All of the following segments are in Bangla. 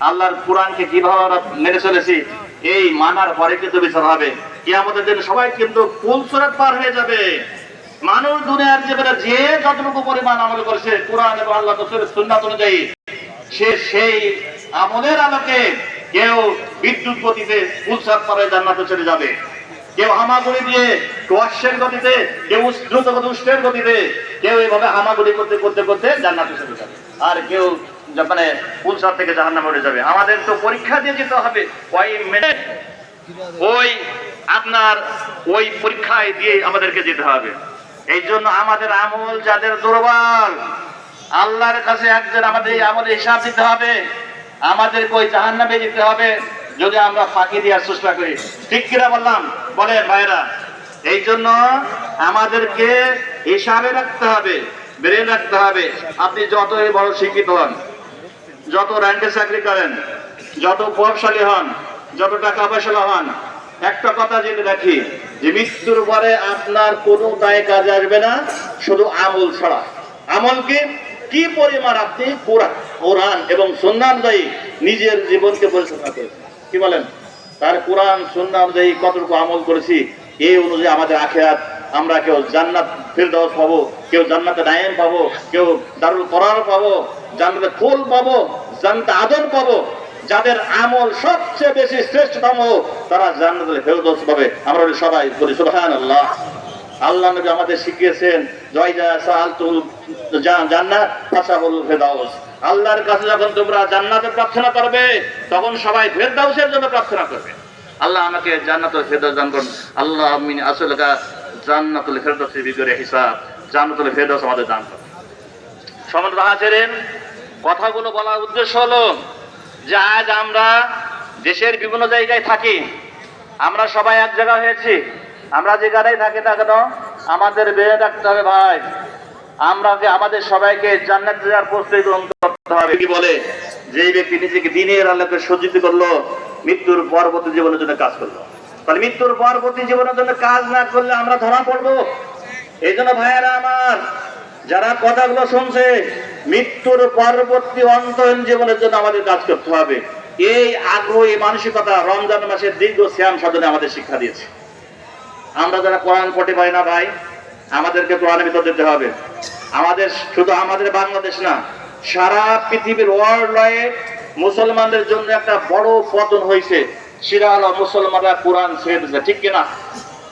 আল্লাহর কোরআনকে কিভাবে মেনে চলেছি, এই মানার পরে কিন্তু বিচার হবে। কিয়ামতের দিন সবাই কিন্তু ফুল সিরাত পার হয়ে যাবে। মানুষ দুনিয়ার জীবনে যে যতটুকু পরিমাণ আমল করেছে কোরআন এবং আল্লাহ রাসূলের সুন্নাত অনুযায়ী, সে সেই আমলের আলোকে কেউ বিদ্যুৎ গতিতে ফুল সিরাত পার হয়ে জান্নাতে চলে যাবে, কেউ হামাগুড়ি দিয়ে অশ্বের গতিতে, কেউ দ্রুত উষ্টের গতিতে, কেউ এইভাবে হামাগুড়ি করতে করতে করতে জান্নাতে চলে যাবে, আর কেউ মানে ফুল সিরাত থেকে জাহান্নামে উঠে যাবে। আমাদের তো পরীক্ষা দিয়ে যেতে হবে, ওই আপনার ওই পরীক্ষায় দিয়ে আমাদেরকে যেতে হবে। এই জন্য আমাদের আমল যাদের দুর্বল, আল্লাহর কাছে একজন আমাদের এই আমলের হিসাব দিতে হবে, আমাদেরকে ওই জাহান্নামে যেতে হবে যদি আমরা ফাঁকি দেওয়ার চেষ্টা করি। ঠিক কিনা বললাম? বলেন ভাইরা। এই জন্য আমাদেরকে হিসাবে রাখতে হবে, ব্রেন রাখতে হবে। আপনি যতই বড় শিক্ষিত হন, যত র্যাঙ্কে চাকরি করেন, যত প্রভাবশালী হন, যত টাকা পয়সা হন, একটা কথা জেনে রাখি যে মৃত্যুর পরে আপনার কোনো দায় কাজে আসবে না, শুধু আমল ছাড়া। আমল কি পরিমাণ আপনি কোরআন এবং সুন্নাহ অনুযায়ী নিজের জীবনকে পরিচালনা করেছেন, কি বলেন? তার কোরআন সুন্নাহ অনুযায়ী কতটুকু আমল করেছি, এই অনুযায়ী আমাদের আখিরাত, আমরা কেউ জান্নাত ফিরদাউস পাবো, কেউ জান্নাতে নাঈম পাবো, কেউ দারুল করার পাবো, জান্নাতে ফুল পাবো, জান্নাতে আদর পাবো। যাদের আমল সবচেয়ে বেশি শ্রেষ্ঠতম, তারা জান্নাতুল ফিরদাউস পাবে। আমরা সবাই বলি সুবহানাল্লাহ। আল্লাহ নবী আমাদের শিখিয়েছেন, জয়জা সাআলতুল জান্নাত ফাসাহুল ফিরদাউস। আল্লাহর কাছে যখন তোমরা জান্নাতের প্রার্থনা করবে, তখন সবাই ফিরদাউসের জন্য প্রার্থনা করবে। আল্লাহ আমাকে জান্নাতুল ফিরদাউস দান করুন। আল্লাহ মিন আসলকা জান্নাতুল ফিরদাউস বিগরে হিসাব, জান্নাতুল ফিরদাউস আমাদের দান করুন। সম্মানিত হাজিরিন, কথাগুলো বলার উদ্দেশ্য হলো যে আজ আমরা দেশের বিভিন্ন জায়গায় থাকি, আমরা সবাই এক জায়গা হয়েছি। আমরা যে জায়গায় থাকি না কেন, আমাদের বেড়ে রাখতে হবে ভাই, আমরা আমাদের সবাইকে জান্নাতে যাওয়ার প্রস্তুতি গ্রহণ করতে হবে। কি বলে, যে ব্যক্তি নিজেকে দিনের আলোকে সজ্জিত করলো, মৃত্যুর পরবর্তী জীবনের জন্য কাজ করলো। তাহলে মৃত্যুর পরবর্তী জীবনের জন্য কাজ না করলে আমরা ধরা পড়বো। এই জন্য ভাইয়েরা আমার, যারা কথাগুলো শুনছে, মৃত্যুর পরবর্তী অন্তহীন জীবনের জন্য আমাদের কাজ করতে হবে। এই আগ্রহ, এই মানসিকতা রমজান মাসের দীর্ঘ সিয়াম সাধনে আমাদের শিক্ষা দিয়েছে। আমরা যারা কোরআন পড়তে পারি না ভাই, আমাদেরকে কোরআনের ভিতর দিতে হবে। আমাদের শুধু আমাদের বাংলাদেশ না, সারা পৃথিবীর ওয়ার্ল্ড ওয়াইড মুসলমানদের জন্য একটা বড় পতন হয়েছে, সেটা হলো মুসলমানরা কোরআন ছেড়ে দিয়েছে। ঠিক কিনা?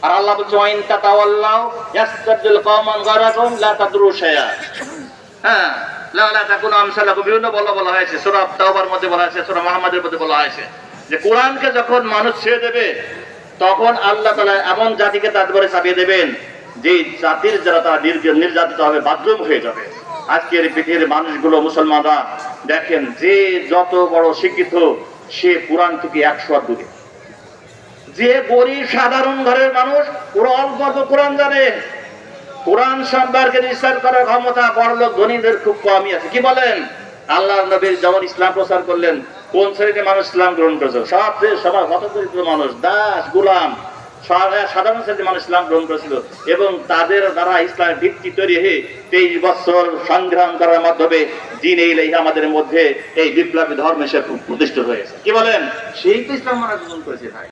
আর আল্লাহ বলছে ওয়াইন তাতাওয়াল্লাউ ইয়াস্তাবদিল কওমান গায়রাকুম লা তাদরু শাইআ। হ্যাঁ, লা তাকুনু আমসালাকুম, বিভিন্ন বলা হয়েছে। সূরা তাওবার মধ্যে বলা হয়েছে, সূরা মুহাম্মাদের মধ্যে বলা হয়েছে যে কোরআনকে যখন মানুষ ছেড়ে দেবে, তখন আল্লাহ তাআলা এমন জাতিকে তারপরে চাপিয়ে দেবেন যে জাতির যারা তারা নির্যাতিত হবে, বাধ্যম হয়ে যাবে। আজকের পৃথিবীর মানুষগুলো, মুসলমানরা দেখেন, যে যত বড় শিক্ষিত, সে কোরআন থেকে 100 হাত দূরে। যে গরিব সাধারণ ঘরের মানুষ, ওরা অল্প কোরআন জানে। কোরআন সম্পর্কে রিসার্চ করার ক্ষমতা বড়লোক ধনীদের খুব কমই আছে। কি বলেন? আল্লাহ নবী যেমন ইসলাম প্রচার করলেন, কোন শ্রেণীর মানুষ ইসলাম গ্রহণ করেছে? সবার হতদরিদ্র মানুষ, দাস, গোলাম, সাধারণ শ্রেণীর মানুষ ইসলাম গ্রহণ করেছিল, এবং তাদের দ্বারা ইসলামের ভিত্তি তৈরি হয়ে 23 বছর সংগ্রাম করার মাধ্যমে দিন এই আমাদের মধ্যে এই বিপ্লবী ধর্ম এসে প্রতিষ্ঠিত হয়েছে। কি বলেন? সেই তো ইসলাম গ্রহণ করেছে ভাই।